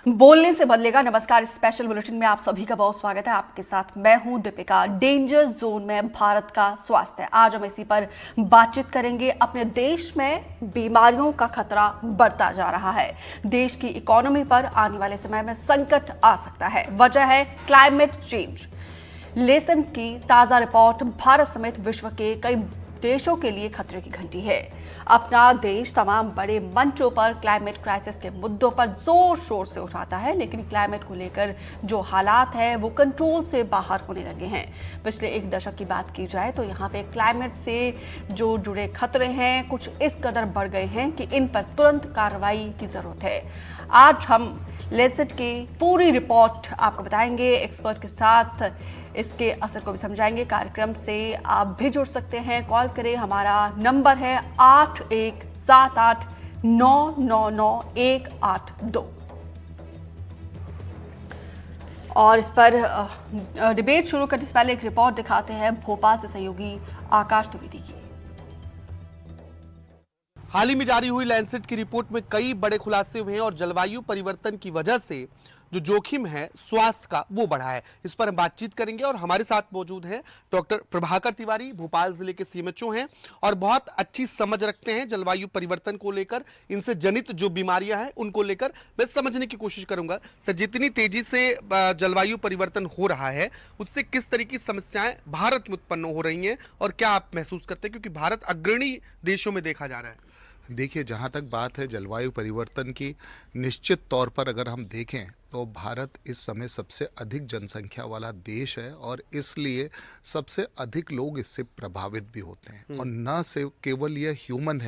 बोलने से बदलेगा। नमस्कार, स्पेशल बुलेटिन में आप सभी का बहुत स्वागत है। आपके साथ मैं हूं दीपिका। डेंजर जोन में भारत का स्वास्थ्य, आज हम इसी पर बातचीत करेंगे। अपने देश में बीमारियों का खतरा बढ़ता जा रहा है। देश की इकोनॉमी पर आने वाले समय में संकट आ सकता है। वजह है क्लाइमेट चेंज। लेसन की ताजा रिपोर्ट भारत समेत विश्व के कई देशों के लिए खतरे की घंटी है। अपना देश तमाम बड़े मंचों पर क्लाइमेट क्राइसिस के मुद्दों पर जोर शोर से उठाता है, लेकिन क्लाइमेट को लेकर जो हालात है वो कंट्रोल से बाहर होने लगे हैं। पिछले एक दशक की बात की जाए तो यहाँ पे क्लाइमेट से जो जुड़े खतरे हैं कुछ इस कदर बढ़ गए हैं कि इन पर तुरंत कार्रवाई की जरूरत है। आज हम लेसेट की पूरी रिपोर्ट आपको बताएंगे, एक्सपर्ट के साथ इसके असर को भी समझाएंगे। कार्यक्रम से आप भी जुड़ सकते हैं, कॉल करें। हमारा नंबर है 8178999182 और इस पर डिबेट शुरू करने से पहले एक रिपोर्ट दिखाते हैं भोपाल से सहयोगी आकाश द्विवेदी की। हाल ही में जारी हुई लैंसेट की रिपोर्ट में कई बड़े खुलासे हुए हैं और जलवायु परिवर्तन की वजह से जो जोखिम है स्वास्थ्य का वो बढ़ा है। इस पर हम बातचीत करेंगे और हमारे साथ मौजूद हैं डॉक्टर प्रभाकर तिवारी, भोपाल जिले के सीएमएचओ हैं और बहुत अच्छी समझ रखते हैं जलवायु परिवर्तन को लेकर, इनसे जनित जो बीमारियां हैं उनको लेकर मैं समझने की कोशिश करूंगा। सर, जितनी तेजी से जलवायु परिवर्तन हो रहा है उससे किस तरह की समस्याएं भारत में उत्पन्न हो रही हैं और क्या आप महसूस करते हैं, क्योंकि भारत अग्रणी देशों में देखा जा रहा है? देखिए, जहाँ तक बात है जलवायु परिवर्तन की, निश्चित तौर पर अगर हम देखें तो भारत इस समय सबसे अधिक जनसंख्या वाला देश है और इसलिए सबसे अधिक लोग इससे प्रभावित भी होते हैं। और न सिर्फ केवल यह ह्यूमन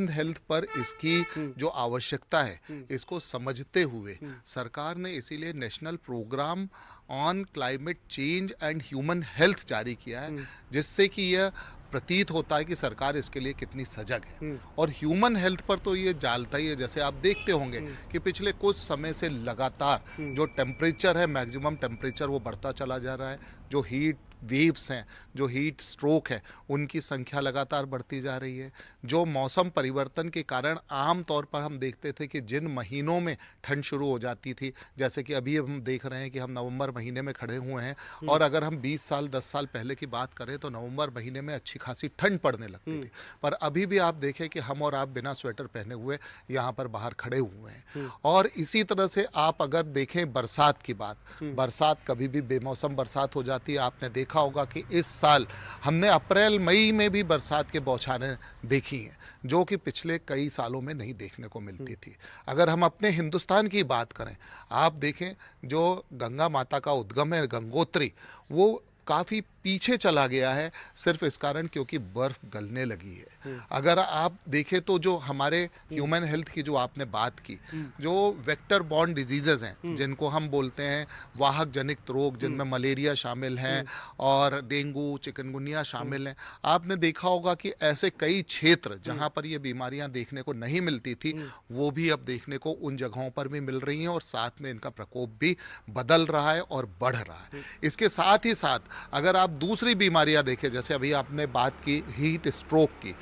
हेल्थ पर इसकी जो आवश्यकता है इसको समझते हुए सरकार ने इसीलिए national programme on climate change and human health जारी किया है, जिससे कि यह प्रतीत होता है कि सरकार इसके लिए कितनी सजग है। और ह्यूमन हेल्थ पर तो ये जालता ही है। जैसे आप देखते होंगे कि पिछले कुछ समय से लगातार जो टेम्परेचर है, मैक्सिमम टेम्परेचर वो बढ़ता चला जा रहा है। जो हीट वेव्स हैं, जो हीट स्ट्रोक है, उनकी संख्या लगातार बढ़ती जा रही है। जो मौसम परिवर्तन के कारण आम तौर पर हम देखते थे कि जिन महीनों में ठंड शुरू हो जाती थी, जैसे कि अभी हम देख रहे हैं कि हम नवंबर महीने में खड़े हुए हैं और अगर हम 20 साल 10 साल पहले की बात करें तो नवंबर महीने में अच्छी खासी ठंड पड़ने लगती थी। पर अभी भी आप देखें कि हम और आप बिना स्वेटर पहने हुए यहाँ पर बाहर खड़े हुए हैं। और इसी तरह से आप अगर देखें बरसात की बात, बरसात कभी भी बेमौसम बरसात हो जाती है। आपने देखा होगा कि इस साल हमने अप्रैल मई में भी बरसात के बौछारें देखी हैं, जो कि पिछले कई सालों में नहीं देखने को मिलती थी। अगर हम अपने हिंदुस्तान की बात करें, आप देखें जो गंगा माता का उद्गम है गंगोत्री, वो काफ़ी पीछे चला गया है सिर्फ इस कारण क्योंकि बर्फ गलने लगी है। अगर आप देखें तो जो हमारे ह्यूमन हेल्थ की जो आपने बात की, जो वेक्टर बॉर्न डिजीजेज हैं जिनको हम बोलते हैं वाहक जनित रोग, जिनमें मलेरिया शामिल हैं और डेंगू चिकनगुनिया शामिल हैं, आपने देखा होगा कि ऐसे कई क्षेत्र जहां पर ये बीमारियां देखने को नहीं मिलती थी वो भी अब देखने को उन जगहों पर भी मिल रही हैं और साथ में इनका प्रकोप भी बदल रहा है और बढ़ रहा है। इसके साथ ही साथ अगर आप दूसरी बीमारियां देखें, जैसे अभी आपने बात की हीट स्ट्रोक की,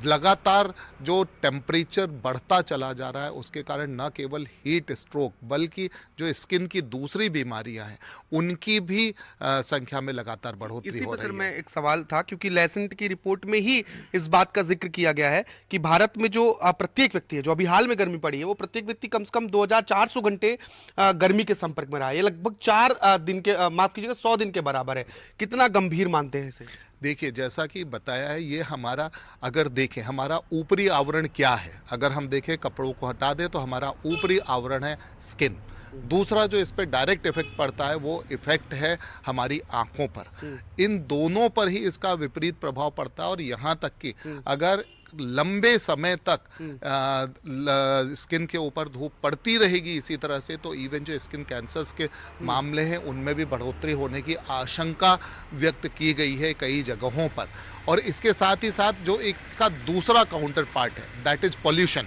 लगातार जो टेम्परेचर बढ़ता चला जा रहा है उसके कारण न केवल हीट स्ट्रोक बल्कि जो स्किन की दूसरी बीमारियां हैं उनकी भी संख्या में लगातार बढ़ोतरी हो रही है। मैं एक सवाल था, क्योंकि लेसेंट की रिपोर्ट में ही इस बात का जिक्र किया गया है कि भारत में जो प्रत्येक व्यक्ति है, जो अभी हाल में गर्मी पड़ी है, वो प्रत्येक व्यक्ति कम से कम 2400 घंटे गर्मी के संपर्क में रहा है। ये लगभग 4 दिन के, माफ कीजिएगा, 100 दिन के बराबर है। कितना गंभीर मानते हैं इसे? देखिए, जैसा कि बताया है, ये हमारा, अगर देखें हमारा ऊपरी आवरण क्या है, अगर हम देखें कपड़ों को हटा दें तो हमारा ऊपरी आवरण है स्किन। दूसरा जो इस पर डायरेक्ट इफेक्ट पड़ता है वो इफेक्ट है हमारी आंखों पर। इन दोनों पर ही इसका विपरीत प्रभाव पड़ता है और यहाँ तक कि अगर लंबे समय तक स्किन के ऊपर धूप पड़ती रहेगी इसी तरह से, तो इवन जो स्किन कैंसर्स के मामले हैं उनमें भी बढ़ोतरी होने की आशंका व्यक्त की गई है कई जगहों पर। और इसके साथ ही साथ जो इसका दूसरा काउंटर पार्ट है दैट इज पॉल्यूशन।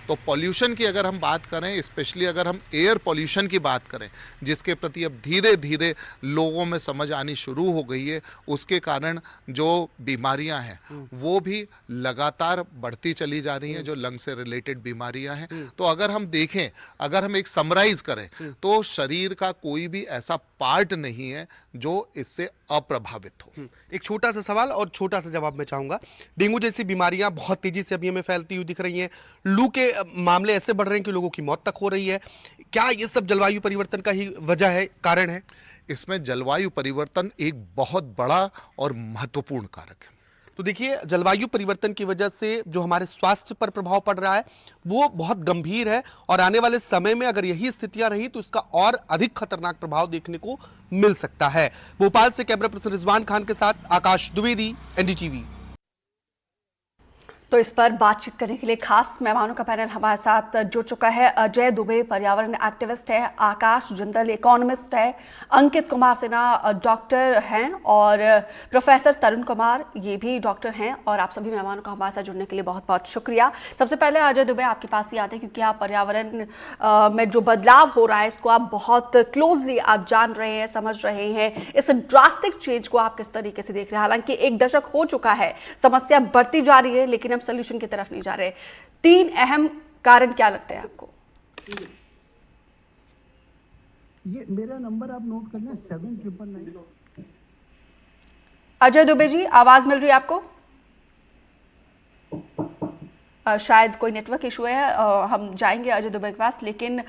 तो पॉल्यूशन की अगर हम बात करें, स्पेशली अगर हम एयर पॉल्यूशन की बात करें, जिसके प्रति अब धीरे धीरे लोगों में समझ आनी शुरू हो गई है, उसके कारण जो बीमारियां हैं वो भी लगातार बढ़ती चली जा रही हैं, जो लंग से रिलेटेड बीमारियां हैं। तो अगर हम देखें, अगर हम एक समराइज करें तो शरीर का कोई भी ऐसा पार्ट नहीं है जो इससे अप्रभावित हो। एक छोटा सा सवाल और छोटा सा जवाब मैं चाहूंगा। डेंगू जैसी बीमारियां बहुत तेजी से अभी हमें फैलती हुई दिख रही हैं, लू के मामले ऐसे बढ़ रहे हैं कि लोगों की मौत तक हो रही है। क्या ये सब जलवायु परिवर्तन का ही वजह है, कारण है? इसमें जलवायु परिवर्तन एक बहुत बड़ा और महत्वपूर्ण कारक है। तो देखिए, जलवायु परिवर्तन की वजह से जो हमारे स्वास्थ्य पर प्रभाव पड़ रहा है वो बहुत गंभीर है, और आने वाले समय में अगर यही स्थितियां रही तो इसका और अधिक खतरनाक प्रभाव देखने को मिल सकता है। भोपाल से कैमरा पर्सन रिजवान खान के साथ आकाश द्विवेदी, एनडीटीवी। तो इस पर बातचीत करने के लिए खास मेहमानों का पैनल हमारे साथ जुड़ चुका है। अजय दुबे पर्यावरण एक्टिविस्ट है, आकाश जिंदल इकोनॉमिस्ट है, अंकित कुमार सिन्हा डॉक्टर हैं, और प्रोफेसर तरुण कुमार ये भी डॉक्टर हैं। और आप सभी मेहमानों का हमारे साथ जुड़ने के लिए बहुत बहुत शुक्रिया। सबसे पहले अजय दुबे आपके पास ही आते हैं, क्योंकि आप पर्यावरण में जो बदलाव हो रहा है इसको आप बहुत क्लोजली आप जान रहे हैं, समझ रहे हैं। इस ड्रास्टिक चेंज को आप किस तरीके से देख रहे हैं? हालांकि एक दशक हो चुका है, समस्या बढ़ती जा रही है, लेकिन सॉल्यूशन की तरफ नहीं जा रहे। 3 अहम कारण क्या लगते हैं आपको? ये मेरा नंबर आप नोट करना 7999। अजय दुबे जी, आवाज मिल रही है आपको? शायद कोई नेटवर्क इशू है। हम जाएंगे अजय दुबे के पास, लेकिन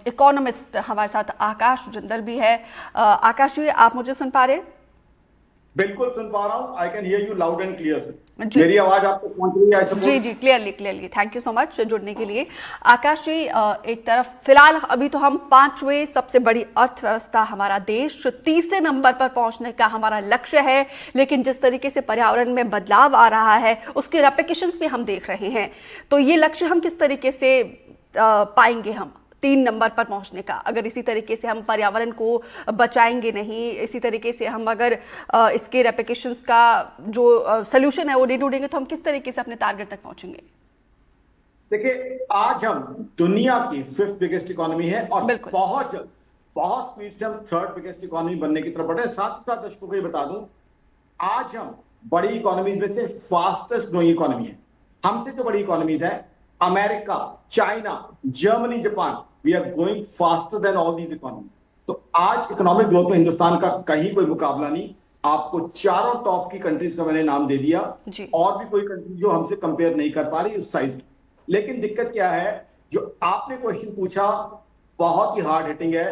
इकोनॉमिस्ट हमारे साथ आकाश जिंदल भी है। आकाश जी, आप मुझे सुन पा रहे हैं? बिल्कुल सुन पा रहा हूं। I can hear you loud and clear. मेरी आवाज आपको पहुंच रही है? जी जी, clearly. Thank you so much जुड़ने के लिए। आकाश जी, एक तरफ फिलहाल अभी तो हम 5वें सबसे बड़ी अर्थव्यवस्था हमारा देश, 3रे नंबर पर पहुंचने का हमारा लक्ष्य है, लेकिन जिस तरीके से पर्यावरण में बदलाव आ रहा है उसके रेपरकशंस भी हम देख रहे हैं। तो ये लक्ष्य हम किस तरीके से पाएंगे हम 3 नंबर पर पहुंचने का? अगर इसी तरीके से हम पर्यावरण को बचाएंगे नहीं, इसी तरीके से हम अगर इसके रेपरकशंस का जो सॉल्यूशन है वो नहीं ढूंढेंगे, तो हम किस तरीके से अपने टारगेट तक पहुंचेंगे? देखिए, आज हम दुनिया की 5th बिगेस्ट इकोनॉमी है और बहुत जल्द, बहुत स्पीड से हम 3rd बिगेस्ट इकोनॉमी बनने की तरफ बढ़ रहे हैं। साथ ही साथ दर्शकों को ये बता दूं, आज हम बड़ी इकोनॉमीज में से फास्टेस्ट ग्रोइंग इकोनॉमी है। हमसे जो बड़ी इकोनॉमीज है, America, China, Germany, Japan, we are going faster than all these economy. तो आज इकोनॉमिक ग्रोथ में हिंदुस्तान का कहीं कोई मुकाबला नहीं। आपको चारों टॉप की कंट्रीज का मैंने नाम दे दिया, और भी कोई कंट्री जो हमसे कंपेयर नहीं कर पा रही उस साइज की। लेकिन दिक्कत क्या है, जो आपने क्वेश्चन पूछा बहुत ही हार्ड हिटिंग है।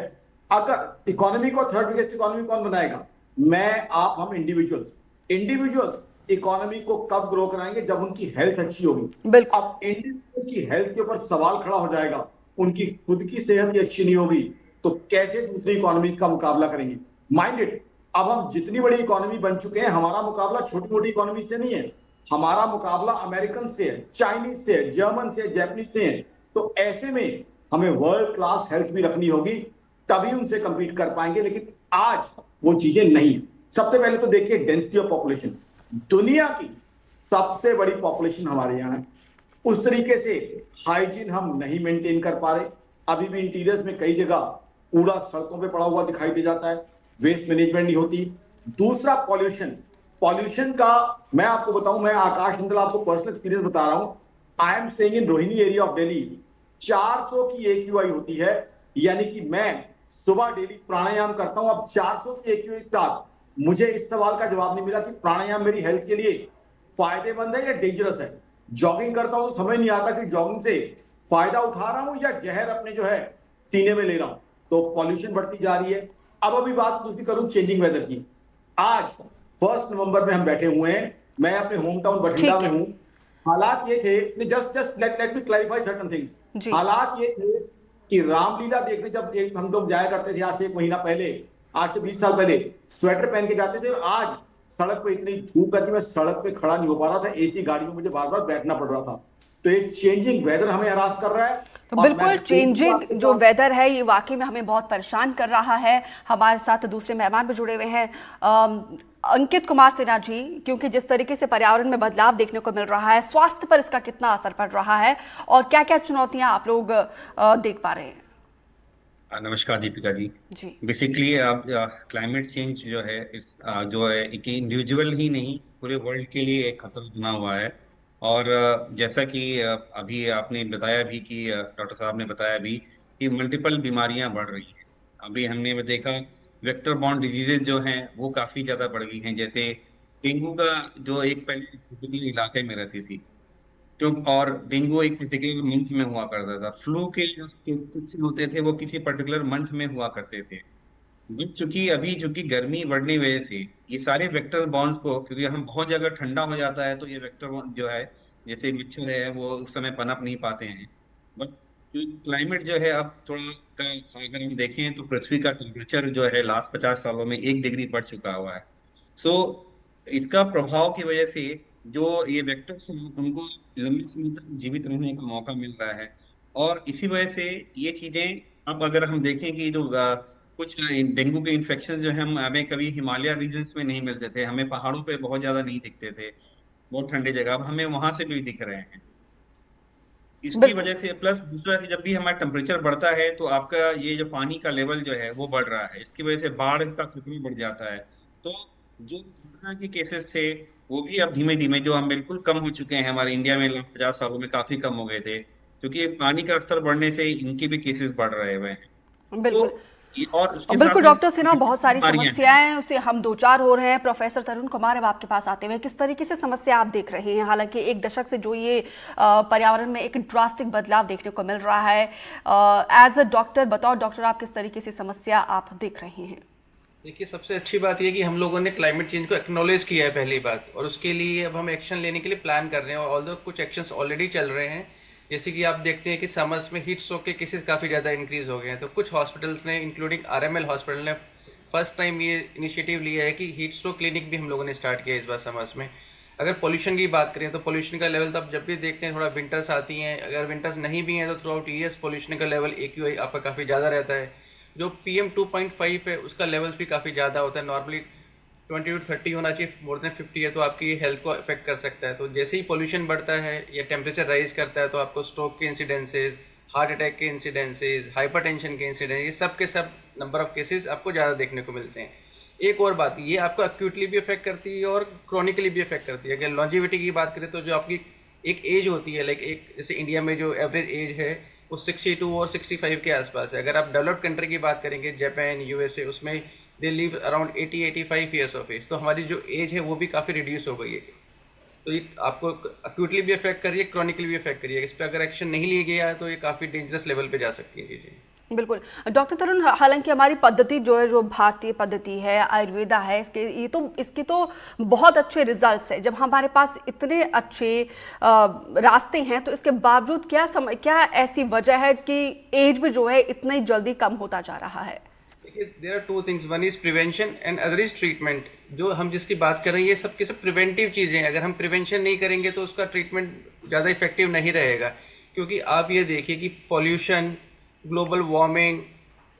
अगर इकोनॉमी को 3rd बिगेस्ट इकोनॉमी कौन बनाएगा? मैं, आप, हम इंडिविजुअल्स इकोनॉमी को कब ग्रो कराएंगे? जब उनकी हेल्थ अच्छी होगी। अब इंडिविजुअल की हेल्थ के ऊपर सवाल खड़ा हो जाएगा, उनकी खुद की सेहत ही अच्छी नहीं होगी तो कैसे दूसरी इकोनॉमीज का मुकाबला करेंगे? माइंड इट, अब हम जितनी बड़ी इकोनॉमी बन चुके हैं, हमारा मुकाबला छोटी मोटी इकोनॉमी से नहीं है, हमारा मुकाबला अमेरिकन से है, चाइनीज से है, जर्मन से, जैपनीज से है। तो ऐसे में हमें वर्ल्ड क्लास हेल्थ भी रखनी होगी, तभी उनसे कंपीट कर पाएंगे। लेकिन आज वो चीजें नहीं है। सबसे पहले तो देखिए डेंसिटी ऑफ पॉपुलेशन, दुनिया की सबसे बड़ी पॉपुलेशन हमारे यहाँ है। उस तरीके से हाइजीन हम नहीं मेंटेन कर पा रहे। अभी भी इंटीरियर्स में कई जगह कूड़ा सड़कों पे पड़ा हुआ दिखाई दे जाता है, वेस्ट मैनेजमेंट नहीं होती। दूसरा पॉल्यूशन का मैं आपको बताऊं, मैं आकाश जिंदल आपको पर्सनल एक्सपीरियंस बता रहा हूं। I am staying in Rohini area of Delhi. 400 की AQI होती है, यानी कि मैं सुबह डेली प्राणायाम करता हूं। अब 400 की AQI स्टार, मुझे इस सवाल का जवाब नहीं मिला कि प्राणायाम मेरी हेल्थ के लिए फायदेमंद है या डेंजरस है। जॉगिंग करता हूं तो समझ नहीं आता कि जॉगिंग से फायदा उठा रहा हूं या जहर अपने जो है सीने में ले रहा हूं। तो पॉल्यूशन बढ़ती जा रही है। अब अभी बात दूसरी करूं चेंजिंग वेदर की। आज 1 नवंबर में हम बैठे हुए हैं, मैं अपने होम टाउन बठिंडा में हूं। हालात ये थे, just let me clarify certain things. हालात ये थे कि रामलीला देखने जब हम लोग जाया करते थे, आज से 1 महीना पहले, आज से 20 साल पहले, स्वेटर पहन के जाते थे। और आज सड़क पे इतनी धूप है कि मैं सड़क पे खड़ा नहीं हो पा रहा था, AC गाड़ी में मुझे बार बार बैठना पड़ रहा था। तो एक चेंजिंग वेदर हमें हरास कर रहा है। तो और बिल्कुल मैं एक चेंजिंग बात जो कहूंगा, वेदर है ये वाकई में हमें बहुत परेशान कर रहा है। हमारे साथ दूसरे मेहमान भी जुड़े हुए हैं, अंकित कुमार सिन्हा जी, क्योंकि जिस तरीके से पर्यावरण में बदलाव देखने को मिल रहा है, स्वास्थ्य पर इसका कितना असर पड़ रहा है और क्या क्या चुनौतियां आप लोग देख पा रहे हैं? नमस्कार दीपिका जी। जी बेसिकली आप क्लाइमेट चेंज जो है जो है एक इंडिविजुअल ही नहीं पूरे वर्ल्ड के लिए एक खतरा बना हुआ है। और जैसा कि अभी आपने बताया भी कि डॉक्टर साहब ने बताया भी कि मल्टीपल बीमारियां बढ़ रही हैं। अभी हमने देखा वेक्टर बॉर्न डिजीजेज जो हैं वो काफी ज्यादा बढ़ गई हैं। जैसे डेंगू का जो एक पहले पर्टिकुलर इलाके में रहती थी, क्यों, और डेंगू एक पर्टिकुलर मंथ में हुआ करता था। फ्लू के जो केसेस होते थे वो किसी पर्टिकुलर मंथ में हुआ करते थे। बट चूंकि अभी चूंकि गर्मी बढ़ने की वजह से ये सारे वेक्टर बॉर्न्स को, क्योंकि हम बहुत जगह ठंडा हो जाता है तो ये वेक्टर जो है, जैसे मच्छर है वो उस समय पनप नहीं पाते हैं। बट क्लाइमेट जो है अब थोड़ा अगर हम देखें तो पृथ्वी का टेम्परेचर जो है लास्ट 50 सालों में 1 डिग्री बढ़ चुका हुआ है। सो इसका प्रभाव की वजह से जो ये वेक्टर्स हैं उनको लंबे समय तक जीवित रहने का मौका मिल रहा है। और इसी वजह से ये चीजें, अब अगर हम देखें कि जो कुछ डेंगू के इन्फेक्शन जो है हम हमें कभी हिमालय रीजन्स में नहीं मिलते थे, हमें पहाड़ों पे बहुत ज्यादा नहीं दिखते थे, बहुत ठंडी जगह, अब हमें वहां से भी दिख रहे हैं। इसकी बिल्कुल। वजह से प्लस दूसरा कि जब भी हमारा टेम्परेचर बढ़ता है तो आपका ये जो पानी का लेवल जो है वो बढ़ रहा है, इसकी वजह से बाढ़ का खतरा बढ़ जाता है। तो जो कोरोना के केसेस थे वो भी अब धीमे धीमे जो हम बिल्कुल कम हो चुके हैं, हमारे इंडिया में लास्ट 50 सालों में काफी कम हो गए थे, क्योंकि पानी का स्तर बढ़ने से इनके भी केसेस बढ़ रहे हुए हैं। तो बिल्कुल और उसके बिल्कुल साथ में डॉक्टर सिन्हा, बहुत सारी बीमारियां हैं। समस्याएं उसे हम दो चार हो रहे हैं। प्रोफेसर तरुण कुमार, अब आपके पास आते हुए किस तरीके से समस्या आप देख रहे हैं? हालांकि एक दशक से जो ये पर्यावरण में एक ड्रास्टिक बदलाव देखने को मिल रहा है, एज अ डॉक्टर, बतौर डॉक्टर आप किस तरीके से समस्या आप देख रहे हैं? देखिए, सबसे अच्छी बात यह कि हम लोगों ने क्लाइमेट चेंज को एक्नॉलेज किया है, पहली बात, और उसके लिए अब हम एक्शन लेने के लिए प्लान कर रहे हैं। और ऑल्दो कुछ एक्शंस ऑलरेडी चल रहे हैं, जैसे कि आप देखते हैं कि समर्स में हीट स्ट्रोक के केसेस काफ़ी ज़्यादा इंक्रीज हो गए हैं। तो कुछ हॉस्पिटल्स ने, इंक्लूडिंग आरएमएल हॉस्पिटल ने, फर्स्ट टाइम ये इनिशिएटिव लिया है कि हीट स्ट्रोक क्लिनिक भी हम लोगों ने स्टार्ट किया इस बार समर्स में। अगर पोल्यूशन की बात करें तो पोल्यूशन का लेवल तो आप जब भी देखते हैं, थोड़ा विंटर्स आती हैं, अगर विंटर्स नहीं भी हैं तो थ्रू आउट ईयर्स पोल्यूशन का लेवल AQI आपका काफ़ी ज़्यादा रहता है। जो PM 2.5 है उसका लेवल्स भी काफ़ी ज़्यादा होता है। नॉर्मली 20 to 30 होना चाहिए, मोर देन 50 है तो आपकी हेल्थ को अफेक्ट कर सकता है। तो जैसे ही पोल्यूशन बढ़ता है या टेम्परेचर राइज करता है तो आपको स्ट्रोक के इंसिडेंसेस, हार्ट अटैक के इंसिडेंसेस, हाइपरटेंशन के इंसिडेंस, ये सब के सब नंबर ऑफ केसेस आपको ज़्यादा देखने को मिलते हैं। एक और बात, ये आपको एक्यूटली भी अफेक्ट करती है और क्रॉनिकली भी अफेक्ट करती है। अगर लॉन्जिविटी की बात करें तो जो आपकी एक एज होती है, लाइक एक जैसे इंडिया में जो एवरेज एज है वो 62 और 65 के आसपास है। अगर आप डेवलप्ड कंट्री की बात करेंगे, जापान, USA, उसमें they live around 80-85 years of age. तो हमारी जो एज है वो भी काफ़ी रिड्यूस हो गई है। तो ये आपको अक्यूटली भी अफेक्ट करिए, क्रॉनिकली भी अफेक्ट करिए। इस पर अगर एक्शन नहीं लिया गया है तो ये काफ़ी डेंजरस लेवल पे जा सकती है चीज़ें। बिल्कुल डॉक्टर तरुण, हालांकि हमारी पद्धति जो है, जो भारतीय पद्धति है, आयुर्वेदा है, इसके तो बहुत अच्छे रिजल्ट्स है। जब हमारे पास इतने अच्छे रास्ते हैं तो इसके बावजूद क्या ऐसी वजह है कि एज भी जो है इतनी जल्दी कम होता जा रहा है? देखिए, there are two things, one is prevention and other is treatment. जो हम जिसकी बात कर रहे हैं ये सब के सब प्रिवेंटिव चीज़ें हैं। अगर हम प्रिवेंशन नहीं करेंगे तो उसका ट्रीटमेंट ज़्यादा इफेक्टिव नहीं रहेगा। क्योंकि आप ये देखिए कि pollution, global warming,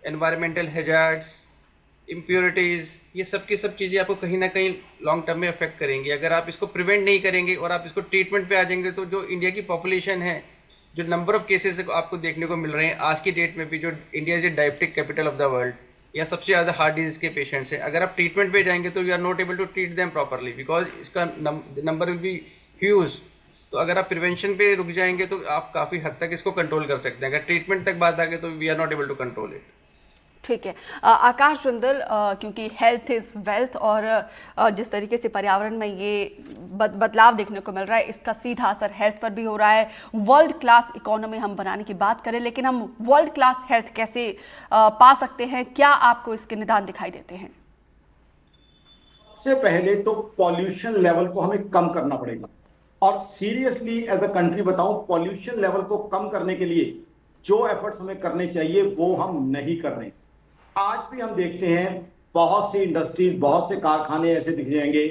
environmental hazards, impurities, ये सब की सब चीज़ें आपको कहीं ना कहीं लॉन्ग टर्म में अफेक्ट करेंगी। अगर आप इसको प्रिवेंट नहीं करेंगे और आप इसको ट्रीटमेंट पे आ जाएंगे तो जो इंडिया की पॉपुलेशन है, जो नंबर ऑफ केसेस आपको देखने को मिल रहे हैं आज की डेट में भी, जो India is a diabetic capital of the world, या सबसे ज़्यादा हार्ट डिजीज के पेशेंट्स हैं, अगर आप ट्रीटमेंट पे जाएंगे तो you are not able to treat them properly because इसका नंबर विल बी ह्यूज। तो अगर आप प्रिवेंशन पे रुक जाएंगे तो आप काफ़ी हद तक इसको कंट्रोल कर सकते हैं। अगर ट्रीटमेंट तक बात आ गई तो we are not able to control it. ठीक है आकाश जुंदल, क्योंकि हेल्थ इज़ वेल्थ और जिस तरीके से पर्यावरण में ये बदलाव देखने को मिल रहा है, इसका सीधा असर हेल्थ पर भी हो रहा है। वर्ल्ड क्लास इकोनॉमी हम बनाने की बात करें, लेकिन हम वर्ल्ड क्लास हेल्थ कैसे पा सकते हैं? क्या आपको इसके निदान दिखाई देते हैं? सबसे पहले तो पॉल्यूशन लेवल को हमें कम करना पड़ेगा। और सीरियसली एज अ कंट्री बताऊं, पॉल्यूशन लेवल को कम करने के लिए जो एफर्ट्स हमें करने चाहिए वो हम नहीं कर रहे। आज भी हम देखते हैं बहुत सी इंडस्ट्रीज, बहुत से कारखाने ऐसे दिख जाएंगे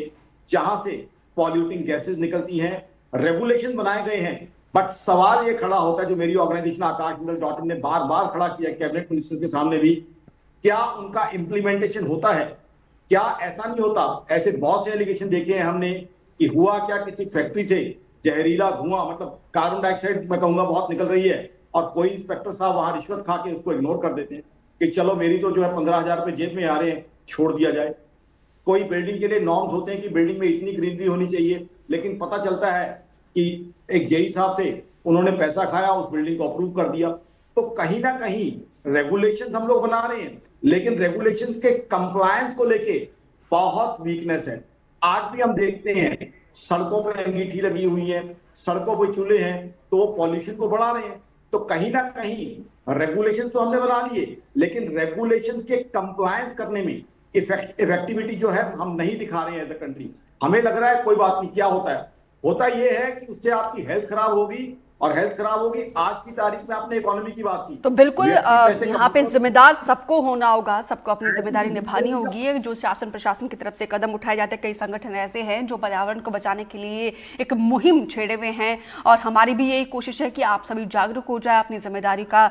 जहां से पॉल्यूटिंग गैसेस निकलती हैं। रेगुलेशन बनाए गए हैं बट सवाल ये खड़ा होता है, जो मेरी ऑर्गेनाइजेशन आकाशमंडल.in ने बार बार खड़ा किया कैबिनेट मिनिस्टर के सामने भी, क्या उनका इंप्लीमेंटेशन होता है? क्या ऐसा नहीं होता? ऐसे बहुत से एलिगेशन देखे हैं हमने कि हुआ क्या, किसी फैक्ट्री से जहरीला धुआं, मतलब कार्बन डाइऑक्साइड मैं कहूंगा बहुत निकल रही है, और कोई इंस्पेक्टर साहब वहां रिश्वत खा के उसको इग्नोर कर देते हैं कि चलो मेरी तो जो है 15,000 रुपए जेब में आ रहे हैं, छोड़ दिया जाए। कोई बिल्डिंग के लिए नॉर्म्स होते हैं कि बिल्डिंग में इतनी ग्रीनरी होनी चाहिए, लेकिन पता चलता है कि एक जेई साहब थे, उन्होंने पैसा खाया, उस बिल्डिंग को अप्रूव कर दिया। तो कहीं ना कहीं रेगुलेशंस हम लोग बना रहे हैं, लेकिन रेगुलेशंस के कंप्लायंस को लेके बहुत वीकनेस है। आज भी हम देखते हैं सड़कों पर अंगीठी लगी हुई है, सड़कों पर चूल्हे हैं, तो वो पॉल्यूशन को बढ़ा रहे हैं। तो कहीं ना कहीं रेगुलेशंस तो हमने बना लिए, लेकिन रेगुलेशंस के कंप्लायंस करने में इफेक्टिविटी जो है हम नहीं दिखा रहे हैं एज अ कंट्री। हमें लग रहा है कोई बात नहीं, क्या होता है, होता यह है कि उससे आपकी हेल्थ खराब होगी, और हेल्थ खराब होगी। आज की तारीख में आपने इकोनॉमी की बात की, तो बिल्कुल पैसे यहाँ पे कमाने- जिम्मेदार सबको होना होगा, सबको अपनी जिम्मेदारी निभानी होगी। जो शासन प्रशासन की तरफ से कदम उठाए जाते हैं, कई संगठन ऐसे हैं जो पर्यावरण को बचाने के लिए एक मुहिम छेड़े हुए हैं, और हमारी भी यही कोशिश है कि आप सभी जागरूक हो जाए, अपनी जिम्मेदारी का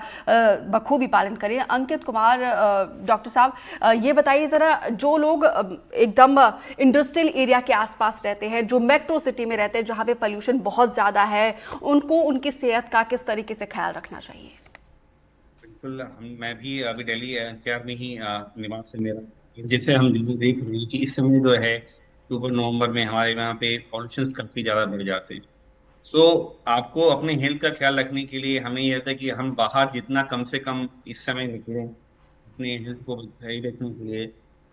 बखूबी पालन करें। अंकित कुमार डॉक्टर साहब, ये बताइए ज़रा, जो लोग एकदम इंडस्ट्रियल एरिया के आसपास रहते हैं, जो मेट्रो सिटी में रहते हैं, जहाँ पे पोल्यूशन बहुत ज़्यादा है, उनको उनकी सेहत का किस तरीके से ख्याल रखना चाहिए? बिल्कुल, मैं भी अभी दिल्ली एनसीआर में ही निवास है मेरा। जैसे हम दिल्ली देख रहे हैं कि इस समय जो है अक्टूबर नवंबर में हमारे यहाँ पे पॉल्यूशन काफी ज्यादा बढ़ जाते हैं। सो आपको अपने हेल्थ का ख्याल रखने के लिए हमें यह था कि हम बाहर जितना कम से कम इस समय निकलें अपने हेल्थ को सही रखने के लिए।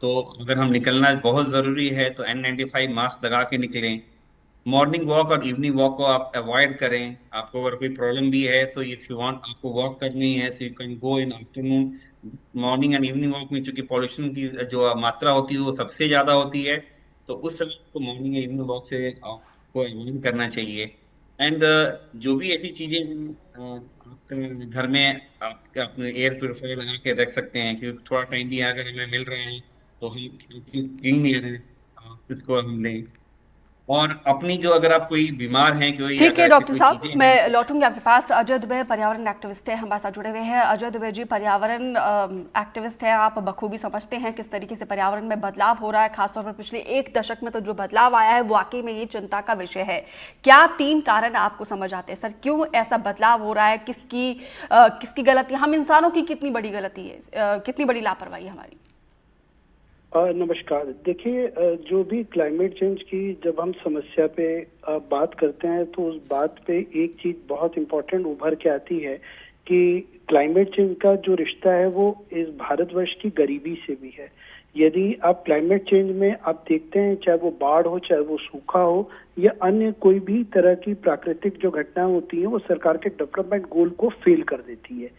तो अगर हम निकलना बहुत जरूरी है तो N95 मास्क लगा के निकलें। मॉर्निंग वॉक और इवनिंग वॉक को आप अवॉइड करें। आपको अगर कोई प्रॉब्लम भी है तो इफ यू वांट आपको वॉक करनी है so you can go in afternoon. Morning and evening walk में चूंकि पॉल्यूशन की जो मात्रा होती है वो सबसे ज्यादा होती है, तो उस समय को मॉर्निंग या इवनिंग वॉक से आपको अवॉइड करना चाहिए। एंड जो भी ऐसी चीजें हैं आपके घर में आप अपने एयर प्योरीफायर लगा के रख सकते हैं, क्योंकि थोड़ा टाइम भी अगर हमें मिल रहा है तो हम क्लीन एयर इसको हम लें। और अपनी जो अगर आप कोई बीमार हैं, कोई ठीक अगर है ऐसी डॉक्टर कोई साहब, चीजें हैं मैं लौटूंगी आपके पास। अजय दुबे पर्यावरण एक्टिविस्ट है, हमारे साथ जुड़े हुए हैं। अजय दुबे जी, पर्यावरण एक्टिविस्ट हैं, आप बखूबी समझते हैं किस तरीके से पर्यावरण में बदलाव हो रहा है। खासतौर पर पिछले 1 दशक में तो जो बदलाव आया है वाकई में ये चिंता का विषय है। क्या 3 कारण आपको समझ आते हैं सर, क्यों ऐसा बदलाव हो रहा है? किसकी गलती, हम इंसानों की कितनी बड़ी गलती है, कितनी बड़ी लापरवाही हमारी? नमस्कार। देखिए, जो भी क्लाइमेट चेंज की जब हम समस्या पे बात करते हैं तो उस बात पे एक चीज बहुत इम्पोर्टेंट उभर के आती है कि क्लाइमेट चेंज का जो रिश्ता है वो इस भारतवर्ष की गरीबी से भी है। यदि आप क्लाइमेट चेंज में आप देखते हैं, चाहे वो बाढ़ हो, चाहे वो सूखा हो, या अन्य कोई भी तरह की प्राकृतिक जो घटनाएं होती हैं, वो सरकार के डेवलपमेंट गोल को फेल कर देती है।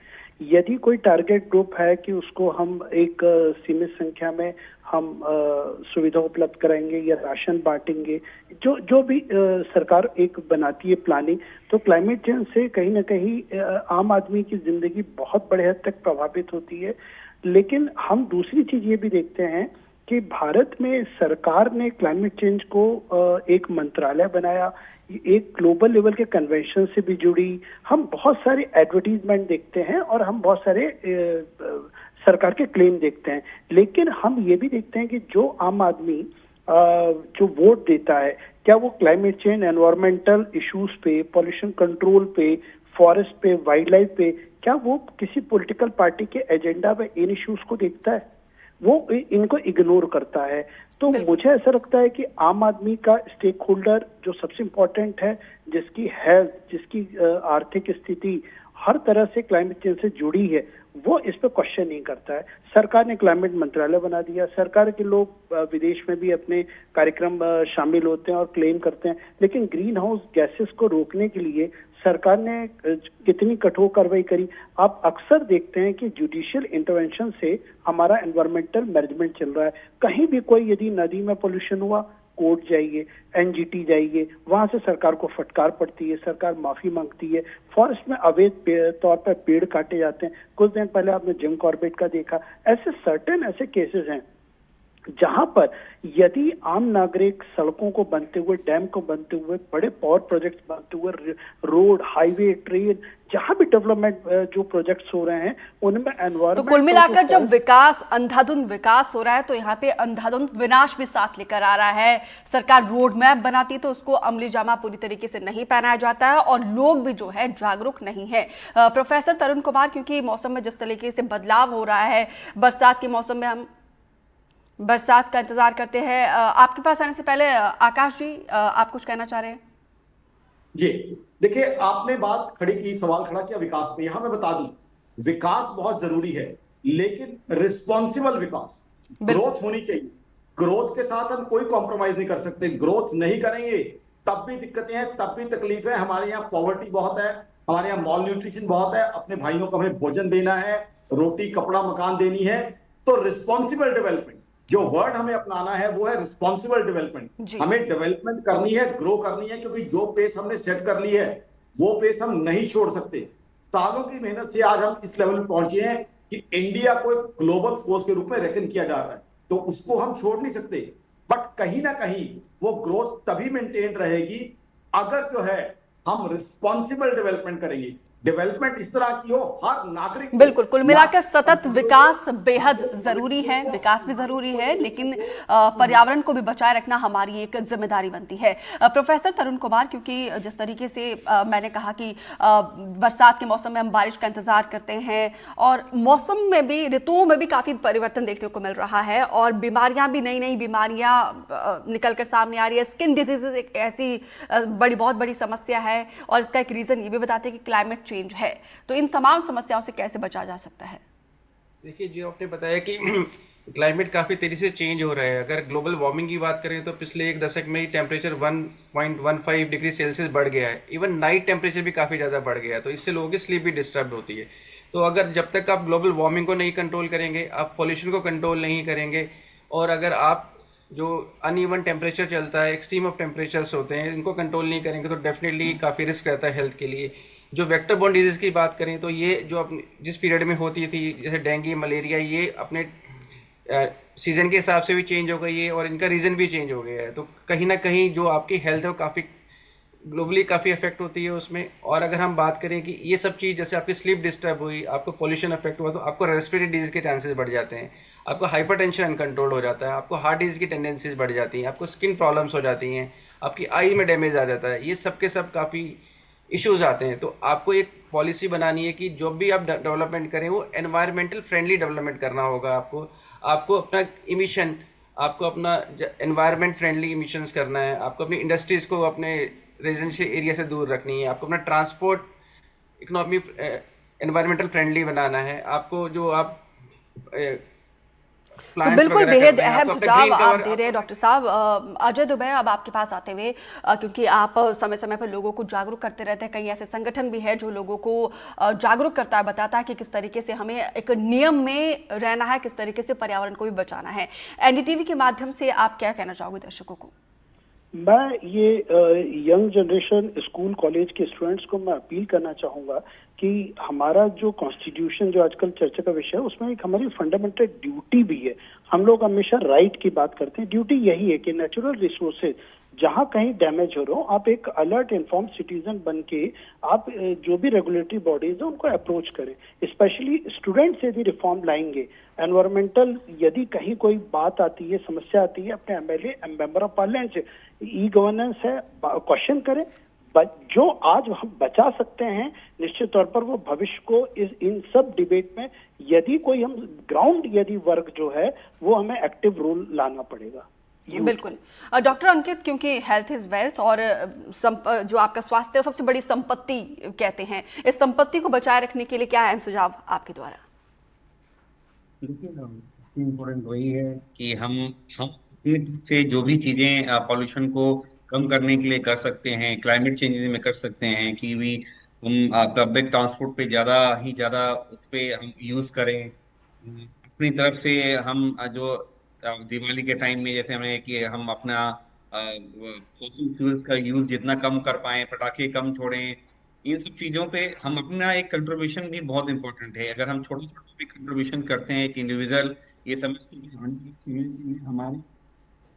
यदि कोई टारगेट ग्रुप है कि उसको हम एक सीमित संख्या में हम सुविधा उपलब्ध कराएंगे या राशन बांटेंगे, जो भी सरकार एक बनाती है प्लानिंग, तो क्लाइमेट चेंज से कहीं ना कहीं आम आदमी की जिंदगी बहुत बड़े हद तक प्रभावित होती है। लेकिन हम दूसरी चीज ये भी देखते हैं कि भारत में सरकार ने क्लाइमेट चेंज को एक मंत्रालय बनाया, एक ग्लोबल लेवल के कन्वेंशन से भी जुड़ी। हम बहुत सारे एडवर्टीजमेंट देखते हैं और हम बहुत सारे सरकार के क्लेम देखते हैं, लेकिन हम ये भी देखते हैं कि जो आम आदमी जो वोट देता है, क्या वो क्लाइमेट चेंज, एनवायरमेंटल इश्यूज पे, पॉल्यूशन कंट्रोल पे, फॉरेस्ट पे, वाइल्ड लाइफ पे, क्या वो किसी पॉलिटिकल पार्टी के एजेंडा में इन इश्यूज को देखता है? वो इनको इग्नोर करता है। तो मुझे ऐसा लगता है कि आम आदमी का स्टेक होल्डर जो सबसे इम्पोर्टेंट है, जिसकी हेल्थ, जिसकी आर्थिक स्थिति हर तरह से क्लाइमेट चेंज से जुड़ी है, वो इस पर क्वेश्चन नहीं करता है। सरकार ने क्लाइमेट मंत्रालय बना दिया, सरकार के लोग विदेश में भी अपने कार्यक्रम शामिल होते हैं और क्लेम करते हैं, लेकिन ग्रीन हाउस गैसेस को रोकने के लिए सरकार ने कितनी कठोर कार्रवाई करी। आप अक्सर देखते हैं कि जुडिशियल इंटरवेंशन से हमारा एनवायरमेंटल मैनेजमेंट चल रहा है। कहीं भी कोई यदि नदी में पोल्यूशन हुआ, कोर्ट जाइए, एनजीटी जाइए, वहां से सरकार को फटकार पड़ती है, सरकार माफी मांगती है। फॉरेस्ट में अवैध तौर पर पेड़ काटे जाते हैं। कुछ दिन पहले आपने जिम कॉर्बेट का देखा। ऐसे सर्टेन ऐसे केसेस हैं जहां पर यदि आम नागरिक सड़कों को बनते हुए, डैम को बनते हुए, बड़े पावर प्रोजेक्ट्स बनते हुए, रोड, हाईवे, ट्रेन, जहां भी डेवलपमेंट जो प्रोजेक्ट्स हो रहे हैं उनमें तो एनवायरनमेंट कुल मिलाकर जब विकास, अंधाधुंध विकास हो रहा है, तो यहाँ पे अंधाधुंध विनाश भी साथ लेकर आ रहा है। सरकार रोड मैप बनाती है तो उसको अमली जामा पूरी तरीके से नहीं पहनाया जाता है और लोग भी जो है जागरूक नहीं है। प्रोफेसर तरुण कुमार, क्योंकि मौसम में जिस तरीके से बदलाव हो रहा है, बरसात के मौसम में हम बरसात का इंतजार करते हैं। आपके पास आने से पहले आकाश जी, आप कुछ कहना चाह रहे हैं? जी, देखिए, आपने बात खड़ी की, सवाल खड़ा किया विकास पे। यहां मैं बता दूं, विकास बहुत जरूरी है, लेकिन रिस्पॉन्सिबल विकास, ग्रोथ होनी चाहिए। ग्रोथ के साथ हम कोई कॉम्प्रोमाइज नहीं कर सकते। ग्रोथ नहीं करेंगे तब भी दिक्कतें हैं, तब भी तकलीफ है। हमारे यहाँ पॉवर्टी बहुत है, हमारे यहाँ मॉल न्यूट्रिशन बहुत है, अपने भाइयों को हमें भोजन देना है, रोटी कपड़ा मकान देनी है। तो रिस्पॉन्सिबल डेवलपमेंट, जो वर्ड हमें अपनाना है वो है रिस्पॉन्सिबल डेवलपमेंट। हमें डेवलपमेंट करनी है, ग्रो करनी है, क्योंकि जो पेस हमने सेट कर ली है वो पेस हम नहीं छोड़ सकते। सालों की मेहनत से आज हम इस लेवल पे पहुंचे हैं कि इंडिया को एक ग्लोबल फोर्स के रूप में रेकन किया जा रहा है, तो उसको हम छोड़ नहीं सकते। बट कहीं ना कहीं वो ग्रोथ तभी मेंटेन रहेगी अगर जो है हम रिस्पॉन्सिबल डेवलपमेंट करेंगे। डेवलपमेंट इस तरह की हो, हर नागरिक बिल्कुल, कुल मिलाकर सतत विकास बेहद जरूरी है। विकास भी जरूरी है, लेकिन पर्यावरण को भी बचाए रखना हमारी एक जिम्मेदारी बनती है। प्रोफेसर तरुण कुमार, क्योंकि जिस तरीके से मैंने कहा कि बरसात के मौसम में हम बारिश का इंतजार करते हैं और मौसम में भी, ऋतुओं में भी काफी परिवर्तन देखने को मिल रहा है और बीमारियां भी, नई नई बीमारियां निकल कर सामने आ रही है। स्किन डिजीजेज एक ऐसी बहुत बड़ी समस्या है और इसका एक रीजन ये भी बताते हैं कि क्लाइमेट चेंज है। तो इन तमाम समस्याओं से कैसे बचा जा सकता है? देखिए, जो आपने बताया कि क्लाइमेट काफ़ी तेज़ी से चेंज हो रहा है। अगर ग्लोबल वार्मिंग की बात करें तो पिछले एक दशक में ही टेम्परेचर 1.15 डिग्री सेल्सियस बढ़ गया है। इवन नाइट टेम्परेचर भी काफ़ी ज़्यादा बढ़ गया है, तो इससे लोगों की स्लीप भी डिस्टर्ब होती है। तो अगर जब तक आप ग्लोबल वार्मिंग को नहीं कंट्रोल करेंगे, आप पॉल्यूशन को कंट्रोल नहीं करेंगे, और अगर आप जो अनइवन टेम्परेचर चलता है, एक्सट्रीम ऑफ टेम्परेचर्स होते हैं, इनको कंट्रोल नहीं करेंगे तो डेफिनेटली काफ़ी रिस्क रहता है हेल्थ के लिए। जो वेक्टर बॉर्न डिजीज़ की बात करें तो ये जो अपने जिस पीरियड में होती थी, जैसे डेंगू, मलेरिया, ये अपने सीज़न के हिसाब से भी चेंज हो गई है और इनका रीज़न भी चेंज हो गया है। तो कहीं ना कहीं जो आपकी हेल्थ है वो काफ़ी ग्लोबली काफ़ी अफेक्ट होती है उसमें। और अगर हम बात करें कि ये सब चीज़, जैसे आपकी स्लीप डिस्टर्ब हुई, आपको पोल्यूशन अफेक्ट हुआ, तो आपको रेस्पिरेटरी डिजीज़ के चांसेस बढ़ जाते हैं, आपको हाइपरटेंशन अनकंट्रोल हो जाता है, आपको हार्ट डिजीज़ की टेंडेंसीज बढ़ जाती हैं, आपको स्किन प्रॉब्लम्स हो जाती हैं, आपकी आई में डैमेज आ जाता है। ये सब के सब काफ़ी इश्यूज आते हैं। तो आपको एक पॉलिसी बनानी है कि जो भी आप डेवलपमेंट करें वो एनवायरमेंटल फ्रेंडली डेवलपमेंट करना होगा। आपको अपना इमिशन, आपको अपना एनवायरमेंट फ्रेंडली इमिशंस करना है, आपको अपनी इंडस्ट्रीज़ को अपने रेजिडेंशियल एरिया से दूर रखनी है, आपको अपना ट्रांसपोर्ट इकोनॉमी एनवायरमेंटल फ्रेंडली बनाना है, आपको जो आप तो बिल्कुल बेहद अहम सुझाव आप दे रहे हैं डॉक्टर साहब। अजय दुबे, अब आपके पास आते हुए, क्योंकि आप समय समय पर लोगों को जागरूक करते रहते हैं, कई ऐसे संगठन भी है जो लोगों को जागरूक करता है, बताता है कि किस तरीके से हमें एक नियम में रहना है, किस तरीके से पर्यावरण को भी बचाना है। एनडीटीवी के माध्यम से आप क्या कहना चाहोगे दर्शकों को? मैं ये यंग जनरेशन, स्कूल कॉलेज के स्टूडेंट्स को मैं अपील करना चाहूंगा कि हमारा जो कॉन्स्टिट्यूशन जो आजकल चर्चा का विषय है उसमें एक हमारी फंडामेंटल ड्यूटी भी है। हम लोग हमेशा राइट की बात करते हैं, ड्यूटी यही है कि नेचुरल रिसोर्सेज जहां कहीं डैमेज हो रहा हो, आप एक अलर्ट इन्फॉर्म सिटीजन बन के आप जो भी रेगुलेटरी बॉडीज है उनको अप्रोच करें। स्पेशली स्टूडेंट्स यदि रिफॉर्म लाएंगे, एनवायरमेंटल यदि कहीं कोई बात आती है, समस्या आती है, अपने एमएलए, मेंबर ऑफ पार्लियामेंट से ई गवर्नेंस है, क्वेश्चन करें। जो आज हम बचा सकते हैं, निश्चित तौर पर वो भविष्य को इन सब डिबेट में यदि कोई हम ग्राउंड यदि वर्क जो है वो हमें एक्टिव रोल लाना पड़ेगा। बिल्कुल डॉक्टर अंकित, क्योंकि हेल्थ इज वेल्थ और जो आपका स्वास्थ्य है सबसे बड़ी संपत्ति कहते हैं, इस संपत्ति को बचाए रखने के लिए क्या अहम सुझाव आपके द्वारा? इम्पोर्टेंट वही है कि हम से जो भी चीजें पॉल्यूशन को कम करने के लिए कर सकते हैं, क्लाइमेट चेंज में कर सकते हैं, कि भी हम पब्लिक ट्रांसपोर्ट पे ज्यादा उस पे हम यूज करें। अपनी तरफ से हम जो दिवाली के टाइम में जैसे हमें कि हम अपना फॉसिल फ्यूल्स का यूज जितना कम कर पाए, पटाखे कम छोड़ें, इन सब चीजों पे हम अपना एक कंट्रीब्यूशन भी बहुत इंपॉर्टेंट है। अगर हम छोटा छोटा भी कंट्रीब्यूशन करते हैं एक इंडिविजुअल ये समझ के कि आने वाले समय में ये हमारे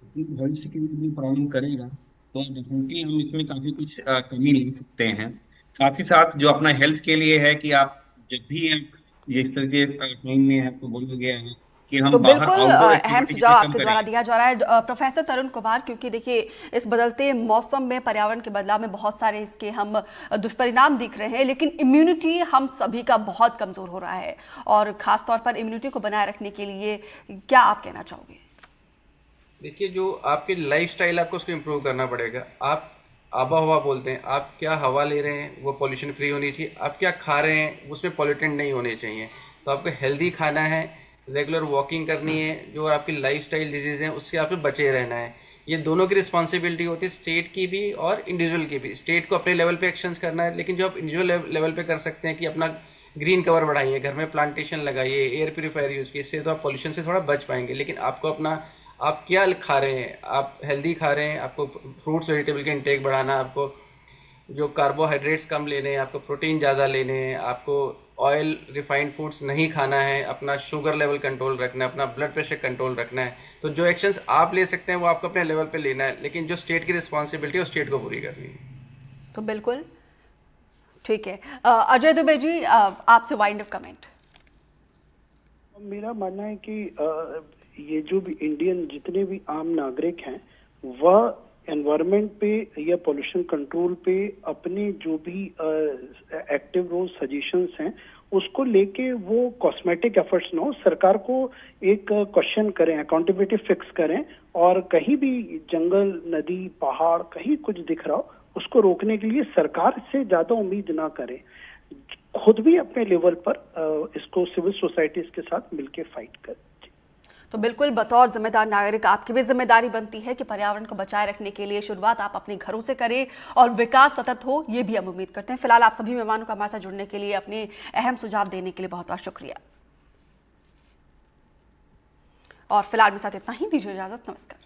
अपने भविष्य के लिए भी प्रॉब्लम करेगा, तो डेफिनेटली हम इसमें काफी कुछ कमी ला सकते हैं। साथ ही साथ जो अपना हेल्थ के लिए है कि आप जब भी आप जिस तरह के टाइम में आपको बोला गया है कि तो हम बाहर बिल्कुल आउटडोर अहम एक्टिविटी सुझाव जितना कम आपके करें। द्वारा दिया जा रहा है प्रोफेसर तरुण कुमार, क्योंकि देखिए इस बदलते मौसम में पर्यावरण के बदलाव में बहुत सारे इसके हम दुष्परिणाम दिख रहे हैं, लेकिन इम्यूनिटी हम सभी का बहुत कमजोर हो रहा है, और खास तौर पर इम्यूनिटी को बनाए रखने के लिए क्या आप कहना चाहोगे? देखिए, जो आपकी लाइफस्टाइल आपको उसको इम्प्रूव करना पड़ेगा। आप आबो हवा बोलते हैं, आप क्या हवा ले रहे हैं वो पॉल्यूशन फ्री होनी चाहिए, आप क्या खा रहे हैं उसमें पॉल्यूटेंट नहीं होने चाहिए। तो आपको हेल्दी खाना है, रेगुलर वॉकिंग करनी है, जो आपकी लाइफस्टाइल डिजीज़ हैं उससे आपको बचे रहना है। ये दोनों की रिस्पॉन्सिबिलिटी होती है, स्टेट की भी और इंडिविजुअल की भी। स्टेट को अपने लेवल पे एक्शंस करना है, लेकिन जो आप इंडिविजुअल लेवल पे कर सकते हैं कि अपना ग्रीन कवर बढ़ाइए, घर में प्लांटेशन लगाइए, एयर प्योरीफायर यूज़ कीजिए, इससे तो आप पॉल्यूशन से थोड़ा बच पाएंगे। लेकिन आपको अपना, आप क्या खा रहे हैं, आप हेल्दी खा रहे हैं, आपको फ्रूट्स वेजिटेबल के इंटेक बढ़ाना, आपको जो कार्बोहाइड्रेट्स कम लेने हैं, आपको प्रोटीन ज़्यादा लेने हैं, आपको ऑयल रिफाइंड फूड्स नहीं खाना है, अपना शुगर लेवल कंट्रोल रखना है, अपना ब्लड प्रेशर कंट्रोल रखना है। तो जो एक्शंस आप ले सकते हैं वो आपको अपने लेवल पे लेना है, लेकिन जो स्टेट की रिस्पॉन्सिबिलिटी है वो स्टेट को पूरी करनी है। तो बिल्कुल ठीक है। अजय दुबे जी, आपसे वाइंड अप कमेंट। मेरा मानना है कि ये जो भी इंडियन जितने भी आम नागरिक हैं वह एनवायरनमेंट पे या पोल्यूशन कंट्रोल पे अपने जो भी एक्टिव रोल सजेशंस हैं उसको लेके वो कॉस्मेटिक एफर्ट्स ना हो, सरकार को एक क्वेश्चन करें, अकाउंटेबिलिटी फिक्स करें, और कहीं भी जंगल, नदी, पहाड़ कहीं कुछ दिख रहा हो उसको रोकने के लिए सरकार से ज्यादा उम्मीद ना करें, खुद भी अपने लेवल पर इसको सिविल सोसाइटीज के साथ मिलके फाइट करें। तो बिल्कुल बतौर जिम्मेदार नागरिक आपकी भी जिम्मेदारी बनती है कि पर्यावरण को बचाए रखने के लिए शुरुआत आप अपने घरों से करें और विकास सतत हो, ये भी हम उम्मीद करते हैं। फिलहाल आप सभी मेहमानों का हमारे साथ जुड़ने के लिए, अपने अहम सुझाव देने के लिए बहुत बहुत शुक्रिया। और फिलहाल मेरे साथ इतना ही, दीजिए इजाजत, नमस्कार।